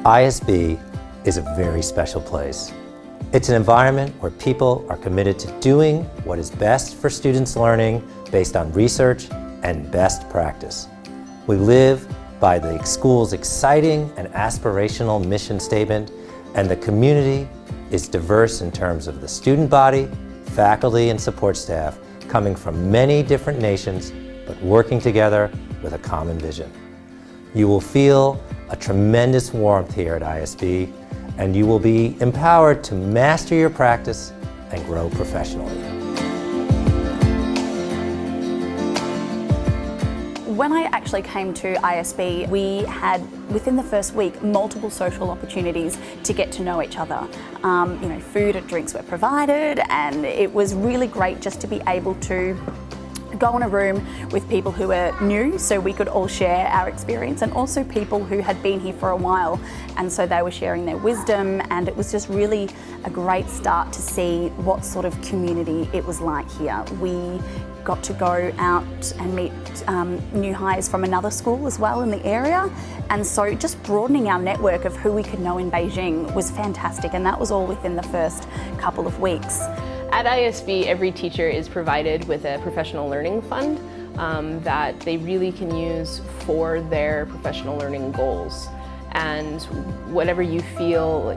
ISB is a very special place. It's an environment where people are committed to doing what is best for students' learning based on research and best practice. We live by the school's exciting and aspirational mission statement, and the community is diverse in terms of the student body, faculty, and support staff coming from many different nations, but working together with a common vision. You will feel a tremendous warmth here at ISB, and you will be empowered to master your practice and grow professionally. When I actually came to ISB, we had, within the first week, multiple social opportunities to get to know each other. Food and drinks were provided, and it was really great just to be able to go in a room with people who were new, so we could all share our experience, and also people who had been here for a while, and so they were sharing their wisdom, and it was just really a great start to see what sort of community it was like here. We got to go out and meet new hires from another school as well in the area, and so just broadening our network of who we could know in Beijing was fantastic, and that was all within the first couple of weeks. At ISB, every teacher is provided with a professional learning fund that they really can use for their professional learning goals. And whatever you feel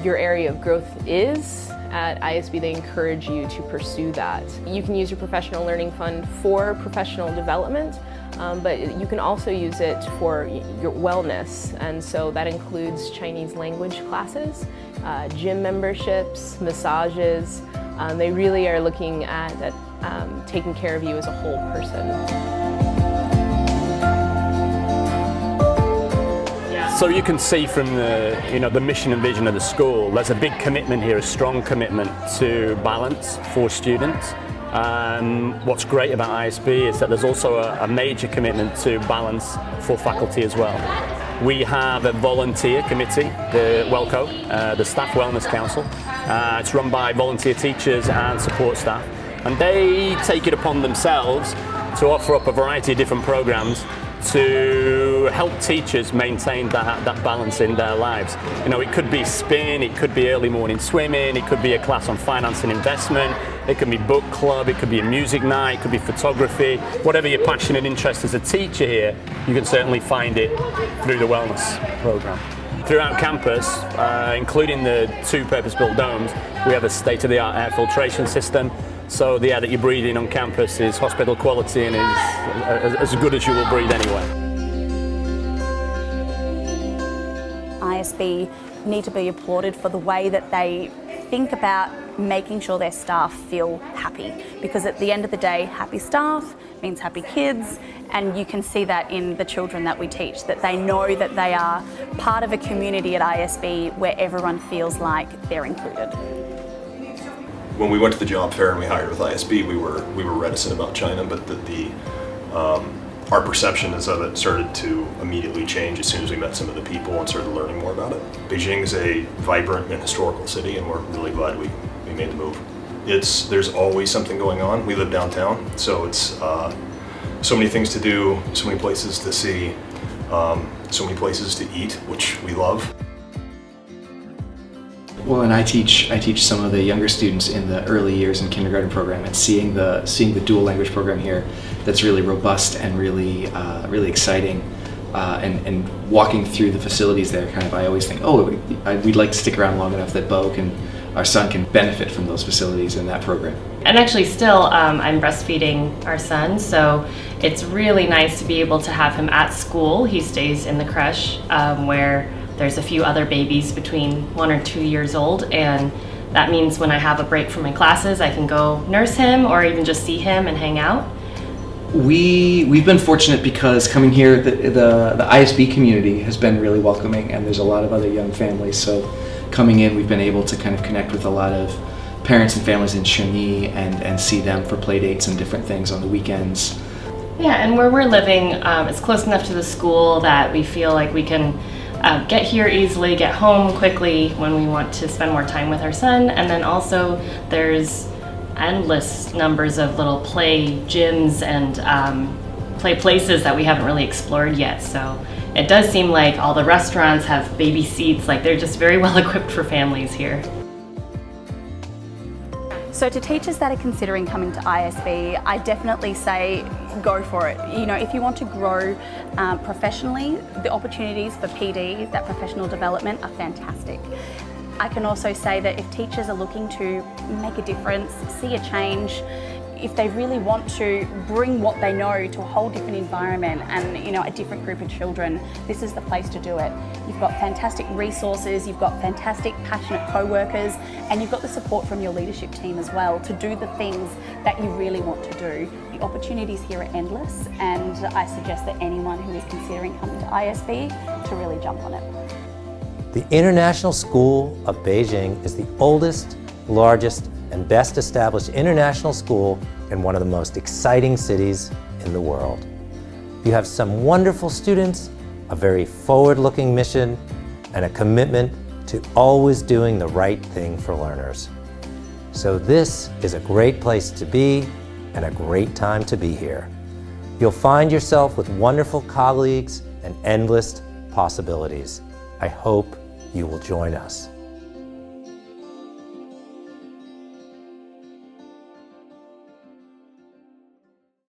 your area of growth is, at ISB they encourage you to pursue that. You can use your professional learning fund for professional development, but you can also use it for your wellness, and so that includes Chinese language classes, gym memberships, massages. They really are looking at taking care of you as a whole person. So you can see from the mission and vision of the school, there's a big commitment here, a strong commitment to balance for students. What's great about ISB is that there's also a major commitment to balance for faculty as well. We have a volunteer committee, the WELCO, the Staff Wellness Council. It's run by volunteer teachers and support staff, and they take it upon themselves to offer up a variety of different programs to help teachers maintain that balance in their lives. It could be spin, it could be early morning swimming, it could be a class on finance and investment, it could be book club, it could be a music night, it could be photography. Whatever your passion and interest as a teacher here, you can certainly find it through the wellness program. Throughout campus, including the 2 purpose-built domes, we have a state-of-the-art air filtration system. So the air that you breathe in on campus is hospital quality and is as good as you will breathe anywhere. ISB need to be applauded for the way that they think about making sure their staff feel happy, because at the end of the day, happy staff means happy kids, and you can see that in the children that we teach, that they know that they are part of a community at ISB where everyone feels like they're included. When we went to the job fair and we hired with ISB, we were reticent about China, but our perception of it started to immediately change as soon as we met some of the people and started learning more about it. Beijing is a vibrant and historical city, and we're really glad we made the move. There's always something going on. We live downtown, so it's so many things to do, so many places to see, so many places to eat, which we love. Well, and I teach some of the younger students in the early years in kindergarten program, and seeing the dual language program here, that's really robust and really exciting, and walking through the facilities there, I always think, we'd like to stick around long enough that our son can benefit from those facilities in that program. And actually still, I'm breastfeeding our son, so it's really nice to be able to have him at school. He stays in the creche where there's a few other babies between 1 or 2 years old, and that means when I have a break from my classes, I can go nurse him or even just see him and hang out. We've been fortunate because coming here, the ISB community has been really welcoming, and there's a lot of other young families. So coming in, we've been able to kind of connect with a lot of parents and families in Shawnee and see them for play dates and different things on the weekends. Yeah, and where we're living, it's close enough to the school that we feel like we can get here easily, get home quickly when we want to spend more time with our son, and then also there's endless numbers of little play gyms and play places that we haven't really explored yet, so it does seem like all the restaurants have baby seats, like they're just very well equipped for families here. So to teachers that are considering coming to ISB, I definitely say go for it. You know, if you want to grow professionally, the opportunities for PD, that professional development, are fantastic. I can also say that if teachers are looking to make a difference, see a change, if they really want to bring what they know to a whole different environment and, you know, a different group of children, this is the place to do it. You've got fantastic resources, you've got fantastic, passionate co-workers, and you've got the support from your leadership team as well to do the things that you really want to do. The opportunities here are endless, and I suggest that anyone who is considering coming to ISB to really jump on it. The International School of Beijing is the oldest, largest, and best established international school in one of the most exciting cities in the world. You have some wonderful students, a very forward-looking mission, and a commitment to always doing the right thing for learners. So this is a great place to be and a great time to be here. You'll find yourself with wonderful colleagues and endless possibilities. I hope you will join us.